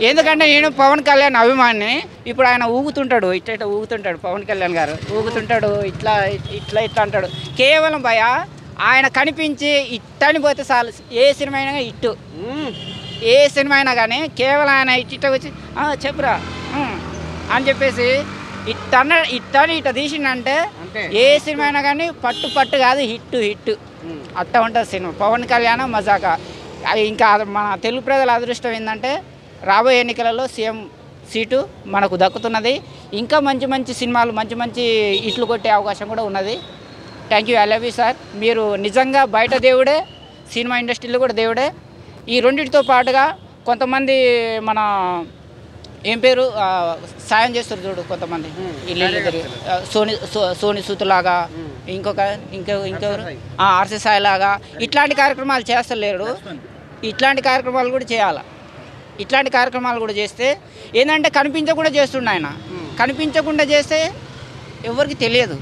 ఎందుకంటే నేను పవన్ కళ్యాణ్ అభిమాని. ఇప్పుడు ఆయన ఊగుతుంటాడు, ఇట్లా ఊగుతుంటాడు. పవన్ కళ్యాణ్ గారు ఊగుతుంటాడు, ఇట్లా ఇట్లా ఇట్లా అంటాడు. కేవలం భయ ఆయన కనిపించి ఇట్టని పోతే చాలు. ఏ సినిమా అయినా ఇట్టు, ఏ సినిమా అయినా కానీ కేవలం ఆయన ఇట్ట వచ్చి చెప్పురా అని చెప్పేసి ఇట్టని ఇట్ట తీసిండంటే ఏ సినిమా అయినా కానీ పట్టు కాదు, హిట్ అట్ట ఉంటుంది సినిమా. పవన్ కళ్యాణ్ మజాకా. అది ఇంకా మన తెలుగు ప్రజల అదృష్టం ఏంటంటే రాబోయే ఎన్నికలలో సీఎం సీటు మనకు దక్కుతున్నది. ఇంకా మంచి సినిమాలు మంచి హిట్లు కొట్టే అవకాశం కూడా ఉన్నది. Thank you, I love you sir. మీరు నిజంగా బయట దేవుడే, సినిమా ఇండస్ట్రీలో కూడా దేవుడే. ఈ రెండింటితో పాటుగా కొంతమంది మన ఏం పేరు సాయం చేస్తారు చూడు, కొంతమంది ఇల్లు సోని సూతులాగా, ఇంకెవరు ఆర్సీ సాయి లాగా ఇట్లాంటి కార్యక్రమాలు చేస్తలేరు. ఇట్లాంటి కార్యక్రమాలు కూడా చేయాలి. ఇట్లాంటి కార్యక్రమాలు కూడా చేస్తే ఏంటంటే కనిపించకుండా చేస్తుండే ఆయన. కనిపించకుండా చేస్తే ఎవరికి తెలియదు.